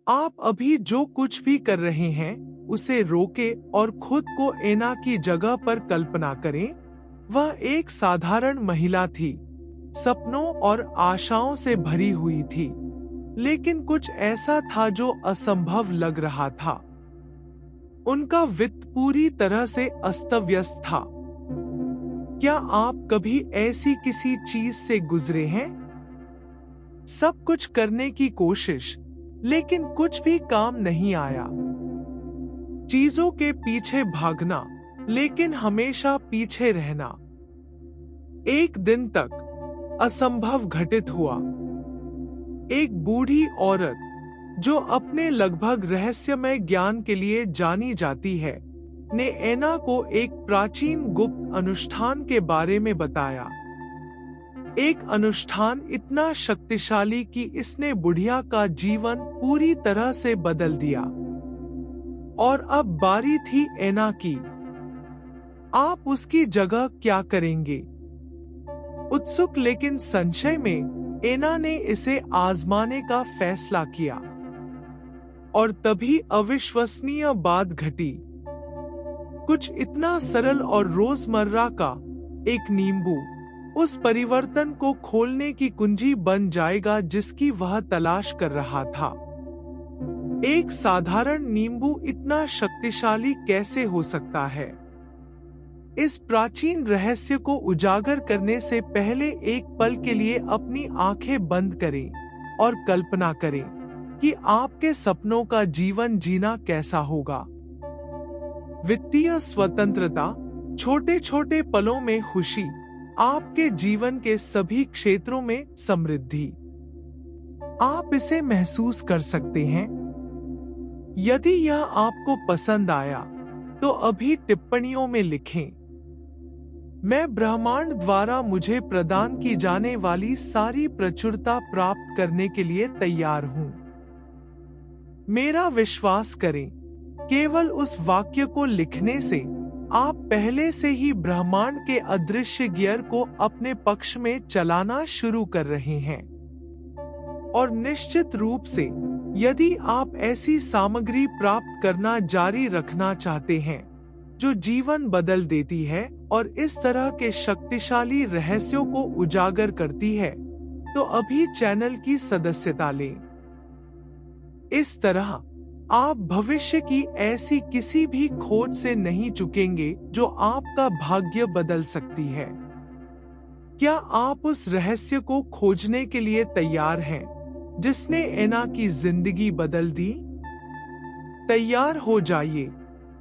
आप अभी जो कुछ भी कर रहे हैं उसे रोके और खुद को एना की जगह पर कल्पना करें। वह एक साधारण महिला थी, सपनों और आशाओं से भरी हुई थी, लेकिन कुछ ऐसा था जो असंभव लग रहा था। उनका वित्त पूरी तरह से अस्त व्यस्त था। क्या आप कभी ऐसी किसी चीज से गुजरे हैं? सब कुछ करने की कोशिश, लेकिन कुछ भी काम नहीं आया। चीजों के पीछे भागना, लेकिन हमेशा पीछे रहना। एक दिन तक असंभव घटित हुआ। एक बूढ़ी औरत, जो अपने लगभग रहस्यमय ज्ञान के लिए जानी जाती है, ने एना को एक प्राचीन गुप्त अनुष्ठान के बारे में बताया। एक अनुष्ठान इतना शक्तिशाली कि इसने बुढ़िया का जीवन पूरी तरह से बदल दिया। और अब बारी थी एना की। आप उसकी जगह क्या करेंगे? उत्सुक लेकिन संशय में एना ने इसे आजमाने का फैसला किया। और तभी अविश्वसनीय बात घटी। कुछ इतना सरल और रोजमर्रा का एक नींबू उस परिवर्तन को खोलने की कुंजी बन जाएगा जिसकी वह तलाश कर रहा था। एक साधारण नींबू इतना शक्तिशाली कैसे हो सकता है? इस प्राचीन रहस्य को उजागर करने से पहले एक पल के लिए अपनी आंखें बंद करें और कल्पना करें कि आपके सपनों का जीवन जीना कैसा होगा। वित्तीय स्वतंत्रता, छोटे छोटे पलों में खुशी, आपके जीवन के सभी क्षेत्रों में समृद्धि। आप इसे महसूस कर सकते हैं। यदि यह आपको पसंद आया तो अभी टिप्पणियों में लिखें। मैं ब्रह्मांड द्वारा मुझे प्रदान की जाने वाली सारी प्रचुरता प्राप्त करने के लिए तैयार हूं। मेरा विश्वास करें, केवल उस वाक्य को लिखने से आप पहले से ही ब्रह्मांड के अदृश्य गियर को अपने पक्ष में चलाना शुरू कर रहे हैं। और निश्चित रूप से, यदि आप ऐसी सामग्री प्राप्त करना जारी रखना चाहते हैं जो जीवन बदल देती है और इस तरह के शक्तिशाली रहस्यों को उजागर करती है, तो अभी चैनल की सदस्यता लें। इस तरह आप भविष्य की ऐसी किसी भी खोज से नहीं चूकेंगे जो आपका भाग्य बदल सकती है। क्या आप उस रहस्य को खोजने के लिए तैयार हैं जिसने एना की जिंदगी बदल दी? तैयार हो जाइए,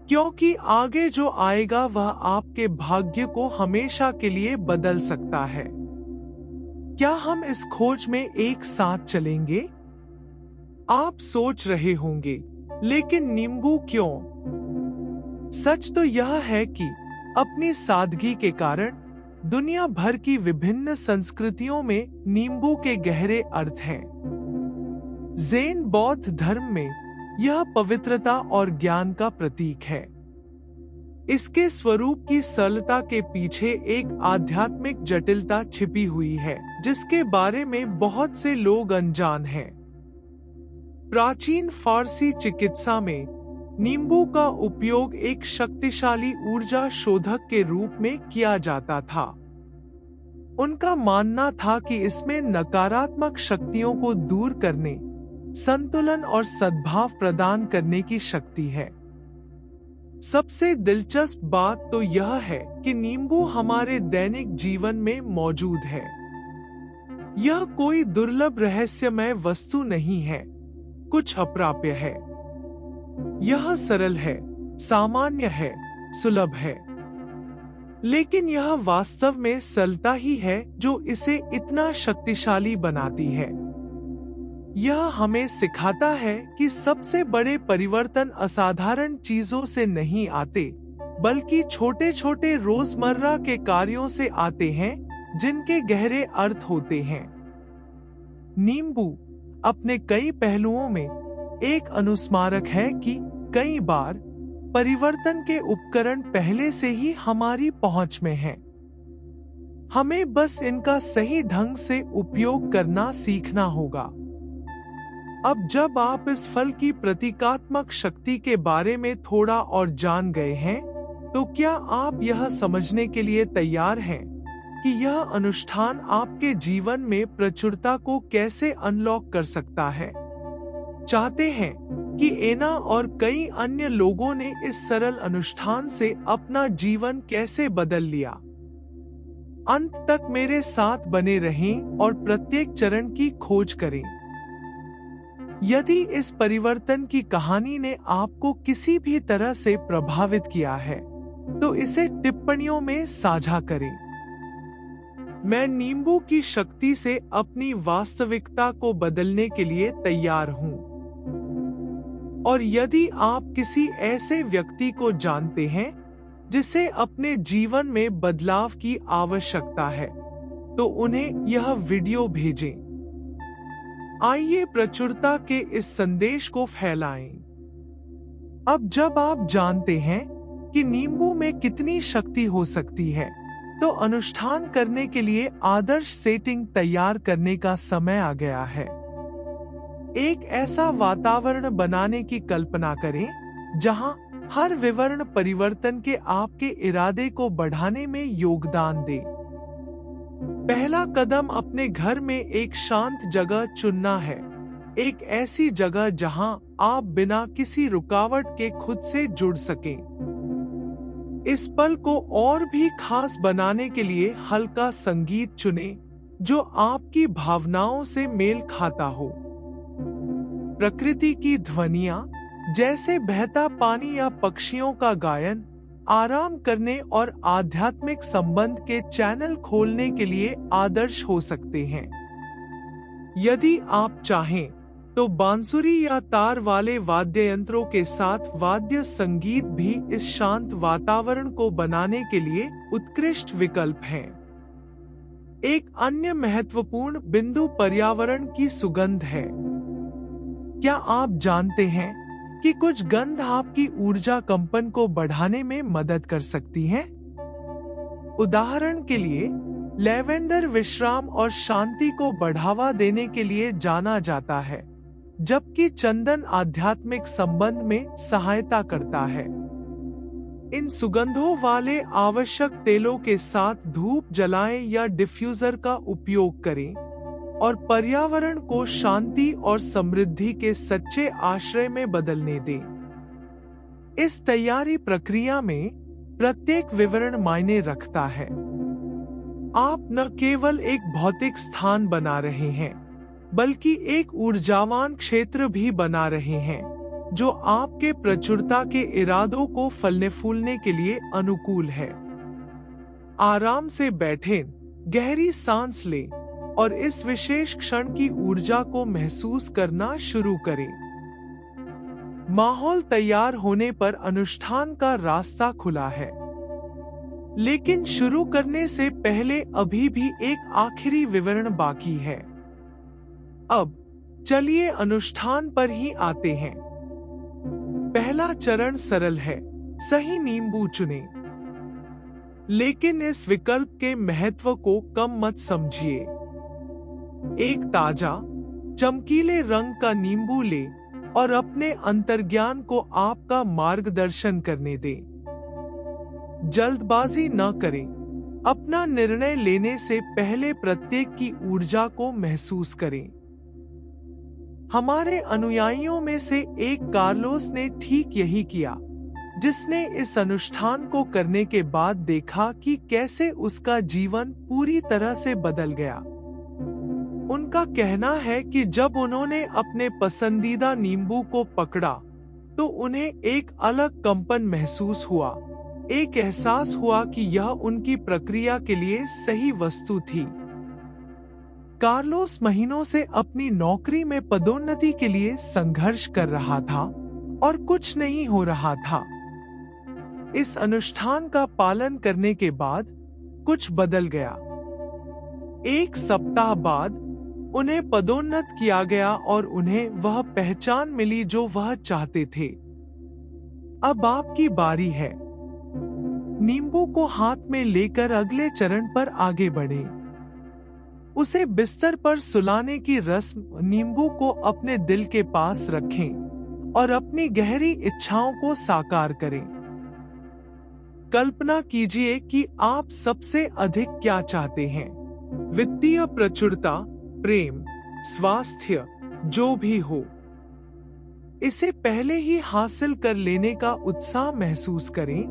क्योंकि आगे जो आएगा वह आपके भाग्य को हमेशा के लिए बदल सकता है। क्या हम इस खोज में एक साथ चलेंगे? आप सोच रहे होंगे, लेकिन नींबू क्यों? सच तो यह है कि अपनी सादगी के कारण दुनिया भर की विभिन्न संस्कृतियों में नींबू के गहरे अर्थ हैं। ज़ेन बौद्ध धर्म में यह पवित्रता और ज्ञान का प्रतीक है। इसके स्वरूप की सरलता के पीछे एक आध्यात्मिक जटिलता छिपी हुई है जिसके बारे में बहुत से लोग अनजान हैं। प्राचीन फारसी चिकित्सा में नींबू का उपयोग एक शक्तिशाली ऊर्जा शोधक के रूप में किया जाता था। उनका मानना था कि इसमें नकारात्मक शक्तियों को दूर करने, संतुलन और सद्भाव प्रदान करने की शक्ति है। सबसे दिलचस्प बात तो यह है कि नींबू हमारे दैनिक जीवन में मौजूद है। यह कोई दुर्लभ रहस्यमय वस्तु नहीं है, कुछ अप्राप्य है। यह सरल है, सामान्य है, सुलभ है। लेकिन यह वास्तव में सरलता ही है जो इसे इतना शक्तिशाली बनाती है। यह हमें सिखाता है कि सबसे बड़े परिवर्तन असाधारण चीजों से नहीं आते, बल्कि छोटे छोटे रोजमर्रा के कार्यों से आते हैं जिनके गहरे अर्थ होते हैं। नींबू अपने कई पहलुओं में एक अनुस्मारक है कि कई बार परिवर्तन के उपकरण पहले से ही हमारी पहुंच में हैं। हमें बस इनका सही ढंग से उपयोग करना सीखना होगा। अब जब आप इस फल की प्रतीकात्मक शक्ति के बारे में थोड़ा और जान गए हैं, तो क्या आप यह समझने के लिए तैयार हैं कि यह अनुष्ठान आपके जीवन में प्रचुरता को कैसे अनलॉक कर सकता है? चाहते हैं कि एना और कई अन्य लोगों ने इस सरल अनुष्ठान से अपना जीवन कैसे बदल लिया। अंत तक मेरे साथ बने रहें और प्रत्येक चरण की खोज करें। यदि इस परिवर्तन की कहानी ने आपको किसी भी तरह से प्रभावित किया है, तो इसे टिप्पणियों में साझा करें। मैं नींबू की शक्ति से अपनी वास्तविकता को बदलने के लिए तैयार हूं। और यदि आप किसी ऐसे व्यक्ति को जानते हैं जिसे अपने जीवन में बदलाव की आवश्यकता है, तो उन्हें यह वीडियो भेजें। आइए प्रचुरता के इस संदेश को फैलाएं। अब जब आप जानते हैं कि नींबू में कितनी शक्ति हो सकती है, तो अनुष्ठान करने के लिए आदर्श सेटिंग तैयार करने का समय आ गया है। एक ऐसा वातावरण बनाने की कल्पना करें जहां हर विवरण परिवर्तन के आपके इरादे को बढ़ाने में योगदान दे। पहला कदम अपने घर में एक शांत जगह चुनना है, एक ऐसी जगह जहां आप बिना किसी रुकावट के खुद से जुड़ सकें। इस पल को और भी खास बनाने के लिए हल्का संगीत चुनें जो आपकी भावनाओं से मेल खाता हो। प्रकृति की ध्वनियां जैसे बहता पानी या पक्षियों का गायन आराम करने और आध्यात्मिक संबंध के चैनल खोलने के लिए आदर्श हो सकते हैं। यदि आप चाहें तो बांसुरी या तार वाले वाद्य यंत्रों के साथ वाद्य संगीत भी इस शांत वातावरण को बनाने के लिए उत्कृष्ट विकल्प है। एक अन्य महत्वपूर्ण बिंदु पर्यावरण की सुगंध है। क्या आप जानते हैं कि कुछ गंध आपकी ऊर्जा कंपन को बढ़ाने में मदद कर सकती हैं? उदाहरण के लिए, लैवेंडर विश्राम और शांति को बढ़ावा देने के लिए जाना जाता है, जबकि चंदन आध्यात्मिक संबंध में सहायता करता है। इन सुगंधों वाले आवश्यक तेलों के साथ धूप जलाएं या डिफ्यूजर का उपयोग करें और पर्यावरण को शांति और समृद्धि के सच्चे आश्रय में बदलने दें। इस तैयारी प्रक्रिया में प्रत्येक विवरण मायने रखता है। आप न केवल एक भौतिक स्थान बना रहे हैं, बल्कि एक ऊर्जावान क्षेत्र भी बना रहे हैं, जो आपके प्रचुरता के इरादों को फलने फूलने के लिए अनुकूल है। आराम से बैठें, गहरी सांस लें और इस विशेष क्षण की ऊर्जा को महसूस करना शुरू करें। माहौल तैयार होने पर अनुष्ठान का रास्ता खुला है। लेकिन शुरू करने से पहले अभी भी एक आखिरी विवरण बाकी है। अब चलिए अनुष्ठान पर ही आते हैं। पहला चरण सरल है, सही नींबू चुनें। लेकिन इस विकल्प के महत्व को कम मत समझिए। एक ताजा, चमकीले रंग का नींबू ले और अपने अंतर्ज्ञान को आपका मार्गदर्शन करने दें। जल्दबाजी न करें। अपना निर्णय लेने से पहले प्रत्येक की ऊर्जा को महसूस करें। हमारे अनुयायियों में से एक कार्लोस ने ठीक यही किया, जिसने इस अनुष्ठान को करने के बाद देखा कि कैसे उसका जीवन पूरी तरह से बदल गया। उनका कहना है कि जब उन्होंने अपने पसंदीदा नींबू को पकड़ा, तो उन्हें एक अलग कंपन महसूस हुआ। एक एहसास हुआ कि यह उनकी प्रक्रिया के लिए सही वस्तु थी। कार्लोस महीनों से अपनी नौकरी में पदोन्नति के लिए संघर्ष कर रहा था और कुछ नहीं हो रहा था। इस अनुष्ठान का पालन करने के बाद कुछ बदल गया। एक सप्ताह बाद उन्हें पदोन्नत किया गया और उन्हें वह पहचान मिली जो वह चाहते थे। अब आपकी बारी है। नींबू को हाथ में लेकर अगले चरण पर आगे बढ़ें। उसे बिस्तर पर सुलाने की रस्म नींबू को अपने दिल के पास रखें और अपनी गहरी इच्छाओं को साकार करें। कल्पना कीजिए कि आप सबसे अधिक क्या चाहते हैं। वित्तीय प्रचुरता, प्रेम, स्वास्थ्य, जो भी हो। इसे पहले ही हासिल कर लेने का उत्साह महसूस करें,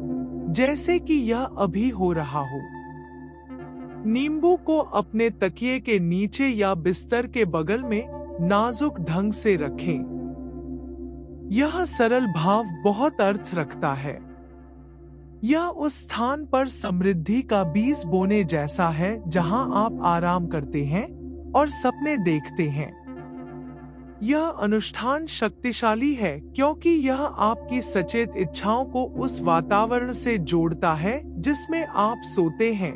जैसे कि यह अभी हो रहा हो। नींबू को अपने तकिए के नीचे या बिस्तर के बगल में नाजुक ढंग से रखें। यह सरल भाव बहुत अर्थ रखता है। यह उस स्थान पर समृद्धि का बीज बोने जैसा है जहां आप आराम करते हैं और सपने देखते हैं। यह अनुष्ठान शक्तिशाली है क्योंकि यह आपकी सचेत इच्छाओं को उस वातावरण से जोड़ता है जिसमें आप सोते हैं,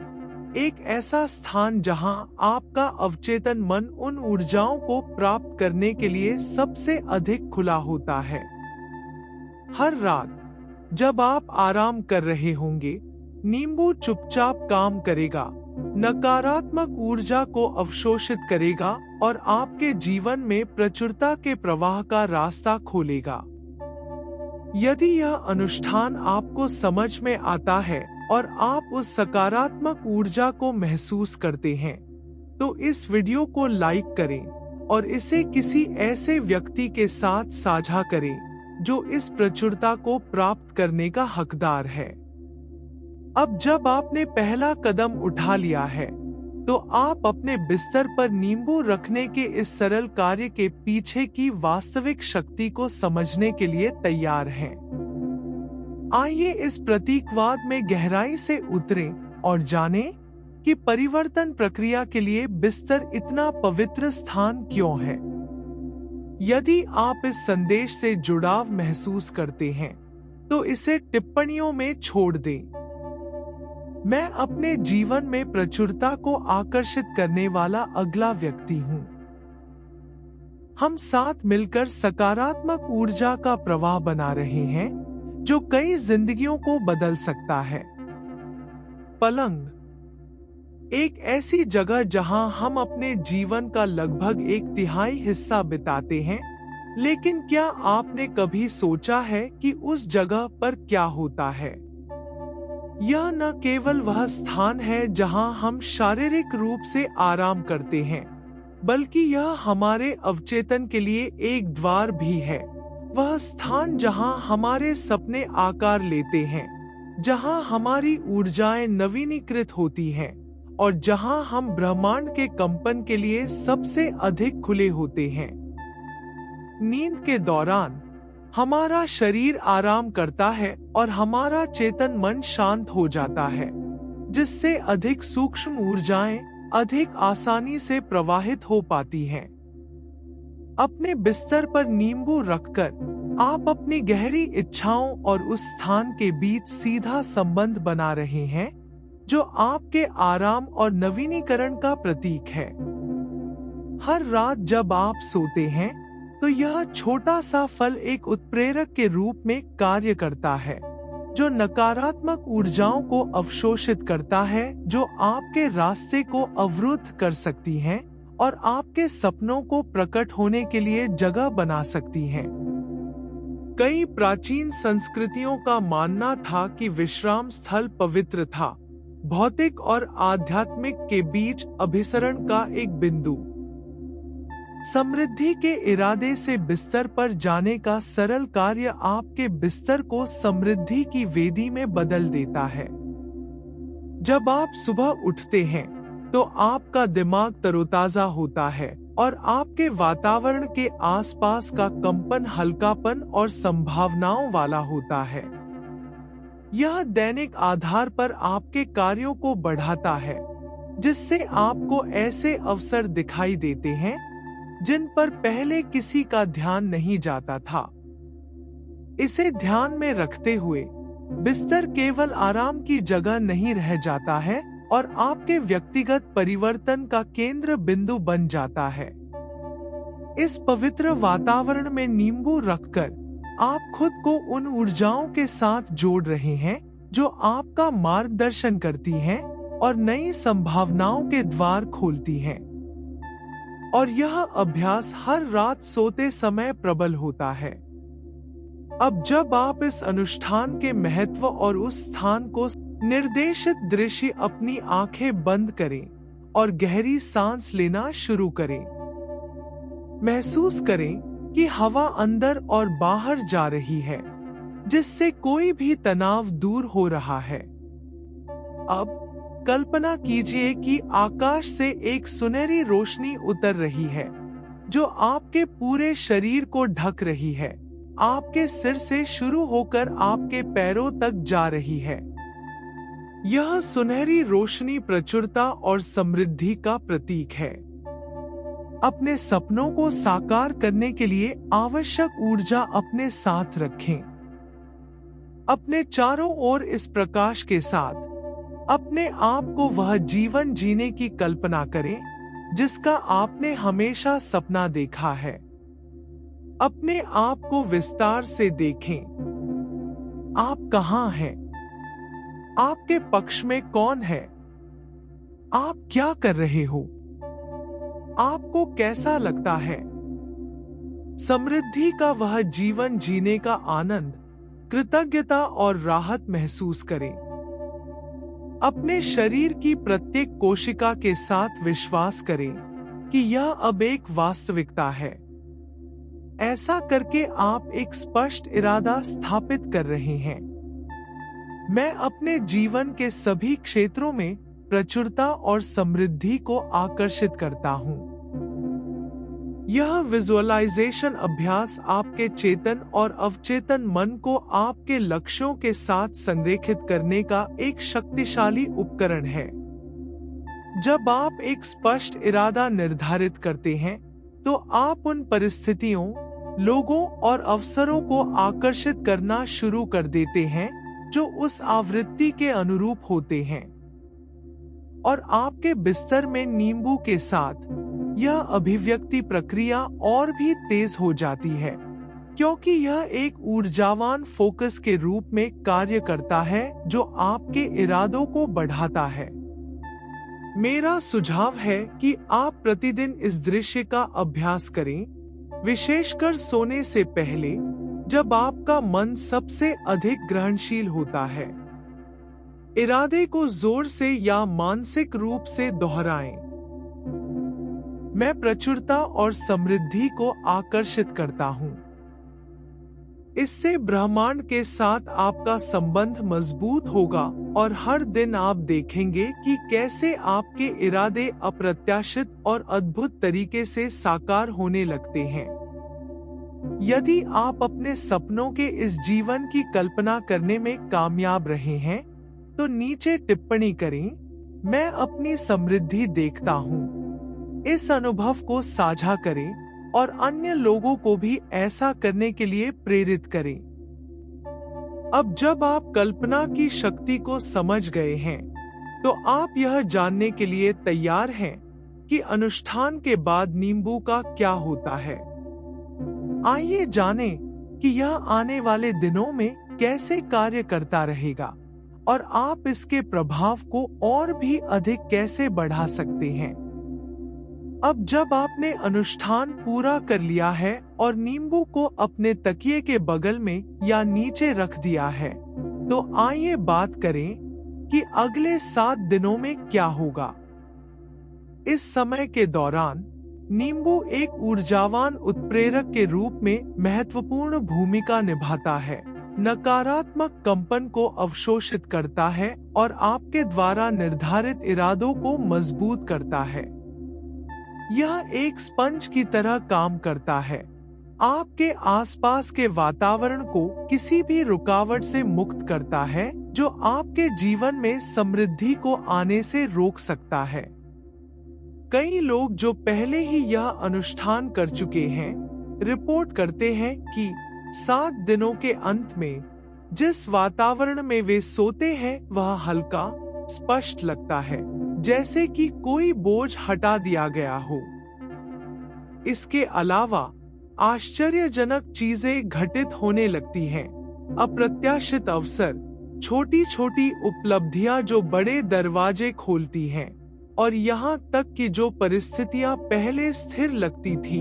एक ऐसा स्थान जहां आपका अवचेतन मन उन ऊर्जाओं को प्राप्त करने के लिए सबसे अधिक खुला होता है। हर रात जब आप आराम कर रहे होंगे, नींबू चुपचाप काम करेगा, नकारात्मक ऊर्जा को अवशोषित करेगा और आपके जीवन में प्रचुरता के प्रवाह का रास्ता खोलेगा। यदि यह अनुष्ठान आपको समझ में आता है और आप उस सकारात्मक ऊर्जा को महसूस करते हैं, तो इस वीडियो को लाइक करें और इसे किसी ऐसे व्यक्ति के साथ साझा करें जो इस प्रचुरता को प्राप्त करने का हकदार है। अब जब आपने पहला कदम उठा लिया है, तो आप अपने बिस्तर पर नींबू रखने के इस सरल कार्य के पीछे की वास्तविक शक्ति को समझने के लिए तैयार हैं। आइए इस प्रतीकवाद में गहराई से उतरें और जानें कि परिवर्तन प्रक्रिया के लिए बिस्तर इतना पवित्र स्थान क्यों है। यदि आप इस संदेश से जुड़ाव महसूस करते हैं, तो इसे टिप्पणियों में छोड़ दें। मैं अपने जीवन में प्रचुरता को आकर्षित करने वाला अगला व्यक्ति हूँ। हम साथ मिलकर सकारात्मक ऊर्जा का प्रवाह बना रहे हैं जो कई जिंदगियों को बदल सकता है। पलंग, एक ऐसी जगह जहां हम अपने जीवन का लगभग 1/3 हिस्सा बिताते हैं, लेकिन क्या आपने कभी सोचा है कि उस जगह पर क्या होता है? यह न केवल वह स्थान है जहां हम शारीरिक रूप से आराम करते हैं, बल्कि यह हमारे अवचेतन के लिए एक द्वार भी है। वह स्थान जहां हमारे सपने आकार लेते हैं, जहां हमारी ऊर्जाएं नवीनीकृत होती हैं और जहां हम ब्रह्मांड के कंपन के लिए सबसे अधिक खुले होते हैं। नींद के दौरान हमारा शरीर आराम करता है और हमारा चेतन मन शांत हो जाता है, जिससे अधिक सूक्ष्म ऊर्जाएं अधिक आसानी से प्रवाहित हो पाती हैं। अपने बिस्तर पर नींबू रखकर आप अपनी गहरी इच्छाओं और उस स्थान के बीच सीधा संबंध बना रहे हैं जो आपके आराम और नवीनीकरण का प्रतीक है। हर रात जब आप सोते हैं, तो यह छोटा सा फल एक उत्प्रेरक के रूप में कार्य करता है, जो नकारात्मक ऊर्जाओं को अवशोषित करता है, जो आपके रास्ते को अवरुद्ध कर सकती हैं और आपके सपनों को प्रकट होने के लिए जगह बना सकती हैं। कई प्राचीन संस्कृतियों का मानना था कि विश्राम स्थल पवित्र था, भौतिक और आध्यात्मिक के बीच अभिसरण का एक बिंदु। समृद्धि के इरादे से बिस्तर पर जाने का सरल कार्य आपके बिस्तर को समृद्धि की वेदी में बदल देता है। जब आप सुबह उठते हैं, तो आपका दिमाग तरोताजा होता है और आपके वातावरण के आसपास का कंपन हल्कापन और संभावनाओं वाला होता है। यह दैनिक आधार पर आपके कार्यों को बढ़ाता है, जिससे आपको ऐसे अवसर दिखाई देते हैं जिन पर पहले किसी का ध्यान नहीं जाता था। इसे ध्यान में रखते हुए बिस्तर केवल आराम की जगह नहीं रह जाता है और आपके व्यक्तिगत परिवर्तन का केंद्र बिंदु बन जाता है। इस पवित्र वातावरण में नींबू रखकर आप खुद को उन ऊर्जाओं के साथ जोड़ रहे हैं जो आपका मार्गदर्शन करती हैं और नई संभावनाओं के द्वार खोलती हैं। और यह अभ्यास हर रात सोते समय प्रबल होता है। अब जब आप इस अनुष्ठान के महत्व और उस स्थान को निर्देशित दृश्य अपनी आंखें बंद करें और गहरी सांस लेना शुरू करें। महसूस करें कि हवा अंदर और बाहर जा रही है, जिससे कोई भी तनाव दूर हो रहा है। अब कल्पना कीजिए कि आकाश से एक सुनहरी रोशनी उतर रही है, जो आपके पूरे शरीर को ढक रही है, आपके सिर से शुरू होकर आपके पैरों तक जा रही है। यह सुनहरी रोशनी प्रचुरता और समृद्धि का प्रतीक है। अपने सपनों को साकार करने के लिए आवश्यक ऊर्जा अपने साथ रखें। अपने चारों ओर इस प्रकाश के साथ अपने आप को वह जीवन जीने की कल्पना करें जिसका आपने हमेशा सपना देखा है। अपने आप को विस्तार से देखें। आप कहां हैं? आपके पक्ष में कौन है? आप क्या कर रहे हो? आपको कैसा लगता है? समृद्धि का वह जीवन जीने का आनंद, कृतज्ञता और राहत महसूस करें। अपने शरीर की प्रत्येक कोशिका के साथ विश्वास करें कि यह अब एक वास्तविकता है। ऐसा करके आप एक स्पष्ट इरादा स्थापित कर रहे हैं। मैं अपने जीवन के सभी क्षेत्रों में प्रचुरता और समृद्धि को आकर्षित करता हूं। यह विजुअलाइजेशन अभ्यास आपके चेतन और अवचेतन मन को आपके लक्ष्यों के साथ संरेखित करने का एक शक्तिशाली उपकरण है। जब आप एक स्पष्ट इरादा निर्धारित करते हैं, तो आप उन परिस्थितियों, लोगों और अवसरों को आकर्षित करना शुरू कर देते हैं जो उस आवृत्ति के अनुरूप होते हैं। और आपके बिस्तर में नींबू के साथ यह अभिव्यक्ति प्रक्रिया और भी तेज हो जाती है, क्योंकि यह एक ऊर्जावान फोकस के रूप में कार्य करता है जो आपके इरादों को बढ़ाता है। मेरा सुझाव है कि आप प्रतिदिन इस दृश्य का अभ्यास करें, विशेषकर सोने से पहले, जब आपका मन सबसे अधिक ग्रहणशील होता है। इरादे को जोर से या मानसिक रूप से दोहराएं। मैं प्रचुरता और समृद्धि को आकर्षित करता हूं। इससे ब्रह्मांड के साथ आपका संबंध मजबूत होगा और हर दिन आप देखेंगे कि कैसे आपके इरादे अप्रत्याशित और अद्भुत तरीके से साकार होने लगते हैं। यदि आप अपने सपनों के इस जीवन की कल्पना करने में कामयाब रहे हैं, तो नीचे टिप्पणी करें, मैं अपनी समृद्धि देखता हूं। इस अनुभव को साझा करें और अन्य लोगों को भी ऐसा करने के लिए प्रेरित करें। अब जब आप कल्पना की शक्ति को समझ गए हैं, तो आप यह जानने के लिए तैयार हैं कि अनुष्ठान के बाद नींबू का क्या होता है। आइए जानें कि यह आने वाले दिनों में कैसे कार्य करता रहेगा और आप इसके प्रभाव को और भी अधिक कैसे बढ़ा सकते हैं। अब जब आपने अनुष्ठान पूरा कर लिया है और नींबू को अपने तकिए के बगल में या नीचे रख दिया है, तो आइए बात करें कि अगले 7 दिनों में क्या होगा। इस समय के दौरान नींबू एक ऊर्जावान उत्प्रेरक के रूप में महत्वपूर्ण भूमिका निभाता है, नकारात्मक कंपन को अवशोषित करता है और आपके द्वारा निर्धारित इरादों को मजबूत करता है। यह एक स्पंज की तरह काम करता है, आपके आसपास के वातावरण को किसी भी रुकावट से मुक्त करता है जो आपके जीवन में समृद्धि को आने से रोक सकता है। कई लोग जो पहले ही यह अनुष्ठान कर चुके हैं, रिपोर्ट करते हैं कि 7 दिनों के अंत में जिस वातावरण में वे सोते हैं वह हल्का, स्पष्ट लगता है, जैसे कि कोई बोझ हटा दिया गया हो। इसके अलावा आश्चर्यजनक चीजें घटित होने लगती हैं, अप्रत्याशित अवसर, छोटी छोटी उपलब्धियां जो बड़े दरवाजे खोलती हैं, और यहाँ तक कि जो परिस्थितियां पहले स्थिर लगती थी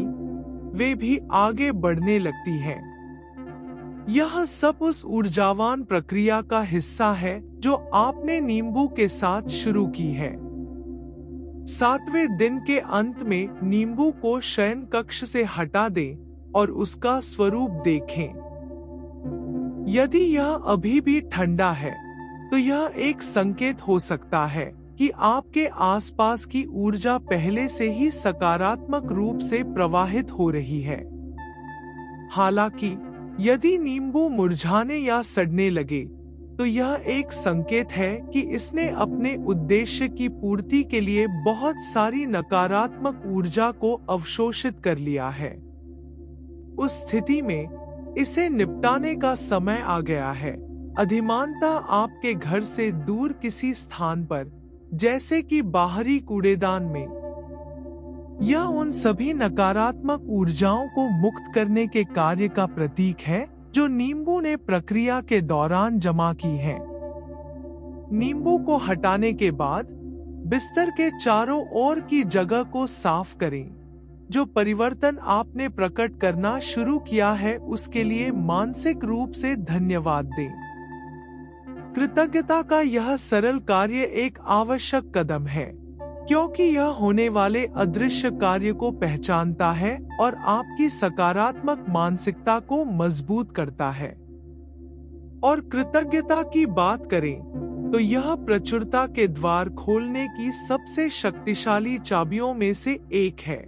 वे भी आगे बढ़ने लगती हैं। यह सब उस ऊर्जावान प्रक्रिया का हिस्सा है जो आपने नींबू के साथ शुरू की है। 7वें दिन के अंत में नींबू को शयन कक्ष से हटा दें और उसका स्वरूप देखें। यदि यह अभी भी ठंडा है तो यह एक संकेत हो सकता है कि आपके आसपास की ऊर्जा पहले से ही सकारात्मक रूप से प्रवाहित हो रही है। हालांकि यदि नींबू मुरझाने या सड़ने लगे तो यह एक संकेत है कि इसने अपने उद्देश्य की पूर्ति के लिए बहुत सारी नकारात्मक ऊर्जा को अवशोषित कर लिया है। उस स्थिति में इसे निपटाने का समय आ गया है। अधिमानतः आपके घर से दूर किसी स्थान पर, जैसे कि बाहरी कूड़ेदान में। यह उन सभी नकारात्मक ऊर्जाओं को मुक्त करने के कार्य का प्रतीक है जो नींबू ने प्रक्रिया के दौरान जमा की है। नींबू को हटाने के बाद बिस्तर के चारों ओर की जगह को साफ करें। जो परिवर्तन आपने प्रकट करना शुरू किया है उसके लिए मानसिक रूप से धन्यवाद दें। कृतज्ञता का यह सरल कार्य एक आवश्यक कदम है, क्योंकि यह होने वाले अदृश्य कार्य को पहचानता है और आपकी सकारात्मक मानसिकता को मजबूत करता है। और कृतज्ञता की बात करें तो यह प्रचुरता के द्वार खोलने की सबसे शक्तिशाली चाबियों में से एक है।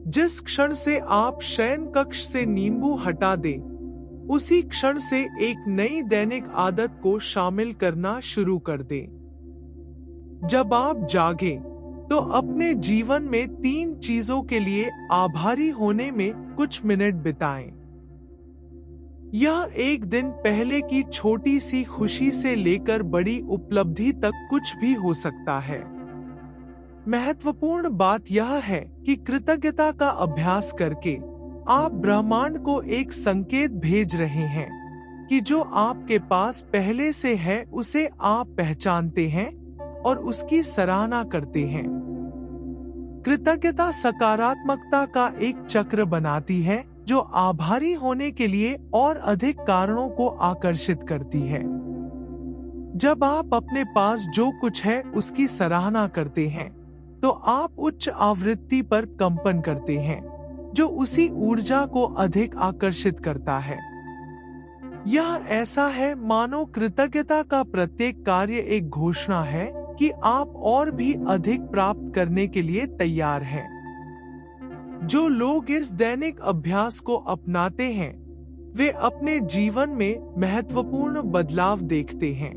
जिस क्षण से आप शयन कक्ष से नींबू हटा दें, उसी क्षण से एक नई दैनिक आदत को शामिल करना शुरू कर दें। जब आप जागें, तो अपने जीवन में 3 चीजों के लिए आभारी होने में कुछ मिनट बिताएं। यह एक दिन पहले की छोटी सी खुशी से लेकर बड़ी उपलब्धि तक कुछ भी हो सकता है। महत्वपूर्ण बात यह है कि कृतज्ञता का अभ्यास करके आप ब्रह्मांड को एक संकेत भेज रहे हैं कि जो आपके पास पहले से है उसे आप पहचानते हैं और उसकी सराहना करते हैं। कृतज्ञता सकारात्मकता का एक चक्र बनाती है जो आभारी होने के लिए और अधिक कारणों को आकर्षित करती है। जब आप अपने पास जो कुछ है उसकी सराहना करते हैं, तो आप उच्च आवृत्ति पर कंपन करते हैं, जो उसी ऊर्जा को अधिक आकर्षित करता है। यह ऐसा है मानो कृतज्ञता का प्रत्येक कार्य एक घोषणा है कि आप और भी अधिक प्राप्त करने के लिए तैयार हैं। जो लोग इस दैनिक अभ्यास को अपनाते हैं, वे अपने जीवन में महत्वपूर्ण बदलाव देखते हैं।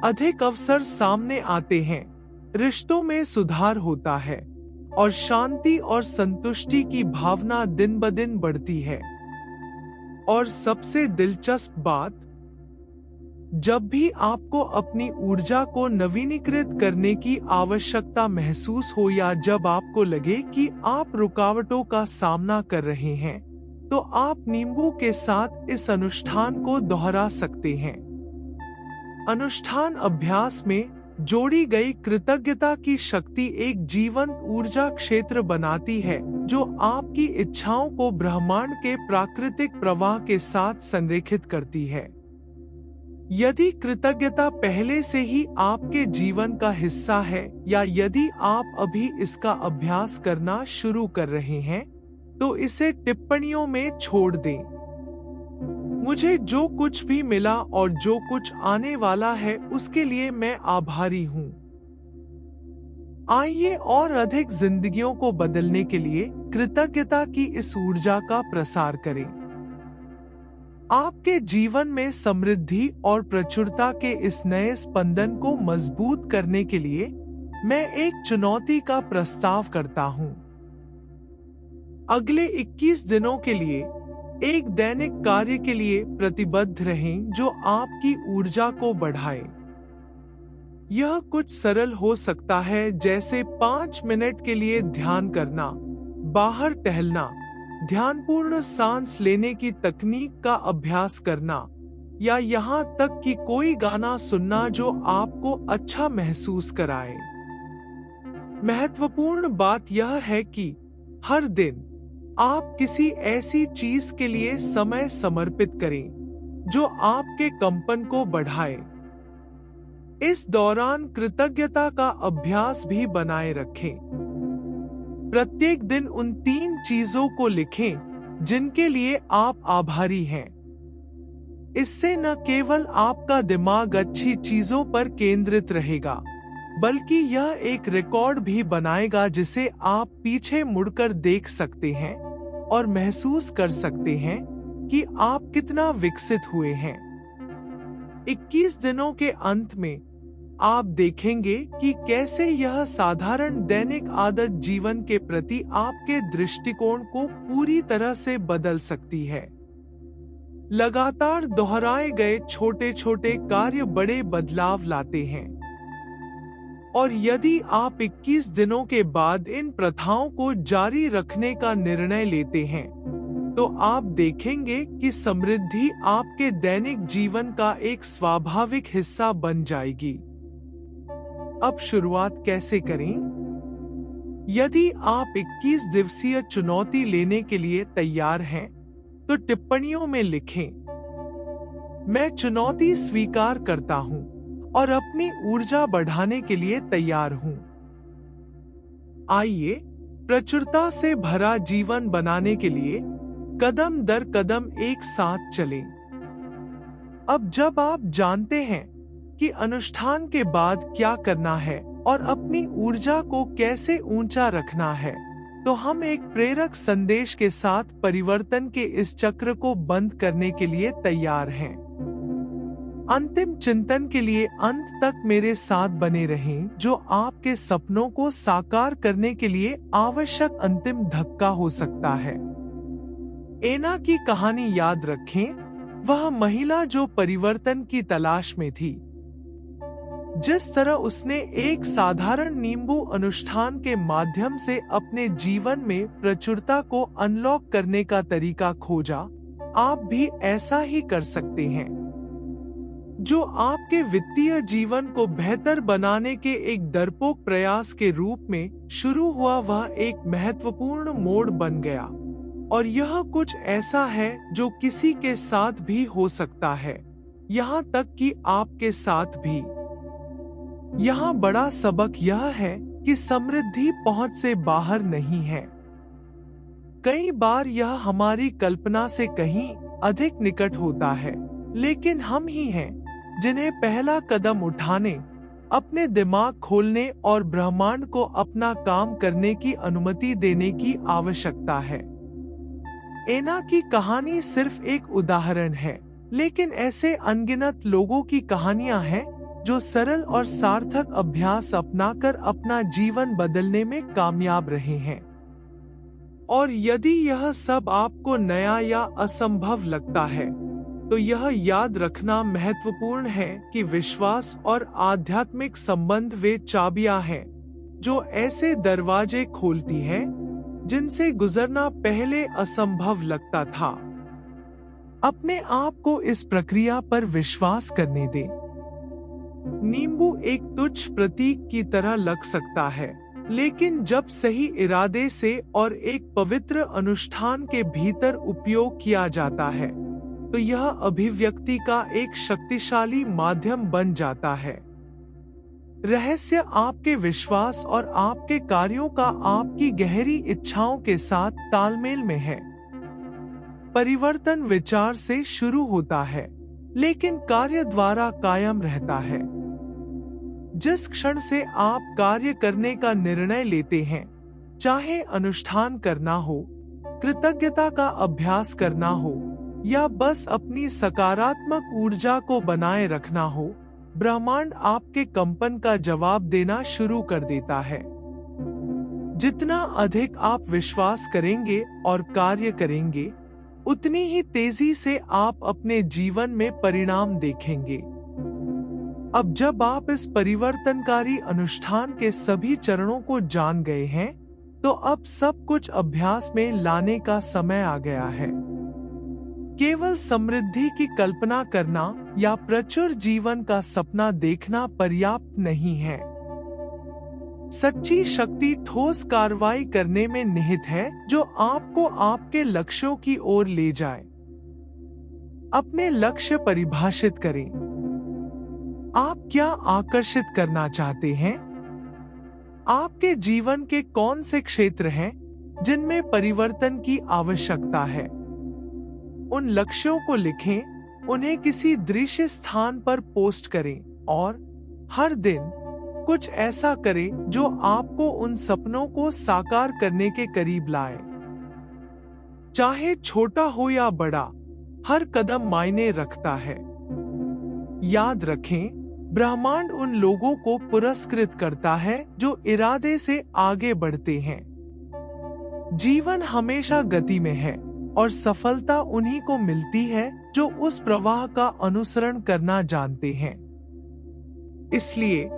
अधिक अवसर सामने आते हैं, रिश्तों में सुधार होता है और शांति और संतुष्टि की भावना दिन ब दिन बढ़ती है। और सबसे दिलचस्प बात, जब भी आपको अपनी ऊर्जा को नवीनीकृत करने की आवश्यकता महसूस हो या जब आपको लगे कि आप रुकावटों का सामना कर रहे हैं, तो आप नींबू के साथ इस अनुष्ठान को दोहरा सकते हैं। अनुष्ठान अभ्यास में जोड़ी गई कृतज्ञता की शक्ति एक जीवंत ऊर्जा क्षेत्र बनाती है जो आपकी इच्छाओं को ब्रह्मांड के प्राकृतिक प्रवाह के साथ संरेखित करती है। यदि कृतज्ञता पहले से ही आपके जीवन का हिस्सा है या यदि आप अभी इसका अभ्यास करना शुरू कर रहे हैं, तो इसे टिप्पणियों में छोड़ दें। मुझे जो कुछ भी मिला और जो कुछ आने वाला है उसके लिए मैं आभारी हूँ। आइए और अधिक जिंदगियों को बदलने के लिए कृतज्ञता की इस ऊर्जा का प्रसार करें। आपके जीवन में समृद्धि और प्रचुरता के इस नए स्पंदन को मजबूत करने के लिए मैं एक चुनौती का प्रस्ताव करता हूं। अगले 21 दिनों के लिए एक दैनिक कार्य के लिए प्रतिबद्ध रहें जो आपकी ऊर्जा को बढ़ाए। यह कुछ सरल हो सकता है, जैसे 5 मिनट के लिए ध्यान करना, बाहर टहलना, ध्यानपूर्ण सांस लेने की तकनीक का अभ्यास करना, या यहाँ तक कि कोई गाना सुनना जो आपको अच्छा महसूस कराए। महत्वपूर्ण बात यह है कि हर दिन आप किसी ऐसी चीज के लिए समय समर्पित करें जो आपके कंपन को बढ़ाए। इस दौरान कृतज्ञता का अभ्यास भी बनाए रखें। प्रत्येक दिन उन 3 चीजों को लिखें जिनके लिए आप आभारी हैं। इससे न केवल आपका दिमाग अच्छी चीजों पर केंद्रित रहेगा, बल्कि यह एक रिकॉर्ड भी बनाएगा जिसे आप पीछे मुड़कर देख सकते हैं और महसूस कर सकते हैं कि आप कितना विकसित हुए हैं। 21 दिनों के अंत में आप देखेंगे कि कैसे यह साधारण दैनिक आदत जीवन के प्रति आपके दृष्टिकोण को पूरी तरह से बदल सकती है। लगातार दोहराए गए छोटे छोटे कार्य बड़े बदलाव लाते हैं, और यदि आप 21 दिनों के बाद इन प्रथाओं को जारी रखने का निर्णय लेते हैं, तो आप देखेंगे कि समृद्धि आपके दैनिक जीवन का एक स्वाभाविक हिस्सा बन जाएगी। अब शुरुआत कैसे करें? यदि आप 21 दिवसीय चुनौती लेने के लिए तैयार हैं, तो टिप्पणियों में लिखें, मैं चुनौती स्वीकार करता हूं और अपनी ऊर्जा बढ़ाने के लिए तैयार हूं। आइए प्रचुरता से भरा जीवन बनाने के लिए कदम दर कदम एक साथ चलें। अब जब आप जानते हैं कि अनुष्ठान के बाद क्या करना है और अपनी ऊर्जा को कैसे ऊंचा रखना है, तो हम एक प्रेरक संदेश के साथ परिवर्तन के इस चक्र को बंद करने के लिए तैयार हैं। अंतिम चिंतन के लिए अंत तक मेरे साथ बने रहें, जो आपके सपनों को साकार करने के लिए आवश्यक अंतिम धक्का हो सकता है। एना की कहानी याद रखें, वह महिला जो परिवर्तन की तलाश में थी। जिस तरह उसने एक साधारण नींबू अनुष्ठान के माध्यम से अपने जीवन में प्रचुरता को अनलॉक करने का तरीका खोजा, आप भी ऐसा ही कर सकते हैं। जो आपके वित्तीय जीवन को बेहतर बनाने के एक डरपोक प्रयास के रूप में शुरू हुआ, वह एक महत्वपूर्ण मोड़ बन गया, और यह कुछ ऐसा है जो किसी के साथ भी हो सकता है, यहाँ तक कि आपके साथ भी। यहाँ बड़ा सबक यह है कि समृद्धि पहुंच से बाहर नहीं है। कई बार यह हमारी कल्पना से कहीं अधिक निकट होता है, लेकिन हम ही हैं जिन्हें पहला कदम उठाने, अपने दिमाग खोलने और ब्रह्मांड को अपना काम करने की अनुमति देने की आवश्यकता है। एना की कहानी सिर्फ एक उदाहरण है, लेकिन ऐसे अनगिनत लोगों की कहानियां हैं जो सरल और सार्थक अभ्यास अपनाकर अपना जीवन बदलने में कामयाब रहे हैं। और यदि यह सब आपको नया या असंभव लगता है, तो यह याद रखना महत्वपूर्ण है कि विश्वास और आध्यात्मिक संबंध वे चाबियां हैं जो ऐसे दरवाजे खोलती हैं जिनसे गुजरना पहले असंभव लगता था। अपने आप को इस प्रक्रिया पर विश्वास करने दें। नींबू एक तुच्छ प्रतीक की तरह लग सकता है, लेकिन जब सही इरादे से और एक पवित्र अनुष्ठान के भीतर उपयोग किया जाता है, तो यह अभिव्यक्ति का एक शक्तिशाली माध्यम बन जाता है। रहस्य आपके विश्वास और आपके कार्यों का आपकी गहरी इच्छाओं के साथ तालमेल में है। परिवर्तन विचार से शुरू होता है, लेकिन कार्य द्वारा कायम रहता है। जिस क्षण से आप कार्य करने का निर्णय लेते हैं, चाहे अनुष्ठान करना हो, कृतज्ञता का अभ्यास करना हो, या बस अपनी सकारात्मक ऊर्जा को बनाए रखना हो, ब्रह्मांड आपके कंपन का जवाब देना शुरू कर देता है। जितना अधिक आप विश्वास करेंगे और कार्य करेंगे, उतनी ही तेजी से आप अपने जीवन में परिणाम देखेंगे। अब जब आप इस परिवर्तनकारी अनुष्ठान के सभी चरणों को जान गए हैं, तो अब सब कुछ अभ्यास में लाने का समय आ गया है। केवल समृद्धि की कल्पना करना या प्रचुर जीवन का सपना देखना पर्याप्त नहीं है। सच्ची शक्ति ठोस कार्रवाई करने में निहित है, जो आपको आपके लक्ष्यों की ओर ले जाए। अपने लक्ष्य परिभाषित करें। आप क्या आकर्षित करना चाहते हैं? आपके जीवन के कौन से क्षेत्र हैं जिनमें परिवर्तन की आवश्यकता है? उन लक्ष्यों को लिखें, उन्हें किसी दृश्य स्थान पर पोस्ट करें और हर दिन कुछ ऐसा करें जो आपको उन सपनों को साकार करने के करीब लाए। चाहे छोटा हो या बड़ा, हर कदम मायने रखता है। याद रखें, ब्रह्मांड उन लोगों को पुरस्कृत करता है जो इरादे से आगे बढ़ते हैं। जीवन हमेशा गति में है और सफलता उन्हीं को मिलती है जो उस प्रवाह का अनुसरण करना जानते हैं। इसलिए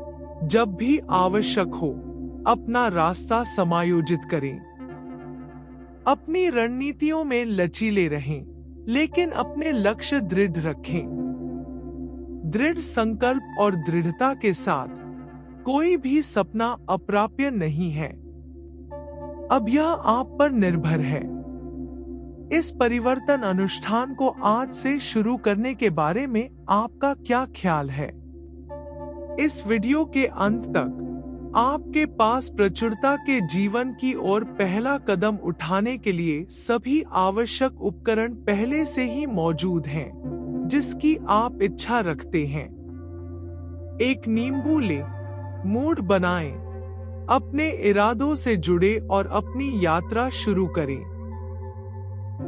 जब भी आवश्यक हो, अपना रास्ता समायोजित करें। अपनी रणनीतियों में लचीले रहें, लेकिन अपने लक्ष्य दृढ़ रखें। दृढ़ संकल्प और दृढ़ता के साथ कोई भी सपना अप्राप्य नहीं है। अब यह आप पर निर्भर है। इस परिवर्तन अनुष्ठान को आज से शुरू करने के बारे में आपका क्या ख्याल है? इस वीडियो के अंत तक आपके पास प्रचुरता के जीवन की ओर पहला कदम उठाने के लिए सभी आवश्यक उपकरण पहले से ही मौजूद हैं, जिसकी आप इच्छा रखते हैं। एक नींबू ले, मूड बनाएं, अपने इरादों से जुड़े और अपनी यात्रा शुरू करें।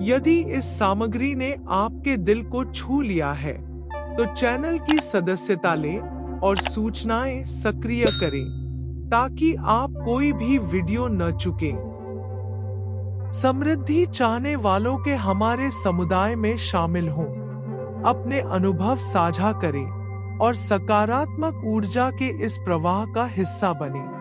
यदि इस सामग्री ने आपके दिल को छू लिया है, तो चैनल की सदस्यता लें और सूचनाएं सक्रिय करें, ताकि आप कोई भी वीडियो न चुकें। समृद्धि चाहने वालों के हमारे समुदाय में शामिल हों, अपने अनुभव साझा करें और सकारात्मक ऊर्जा के इस प्रवाह का हिस्सा बनें।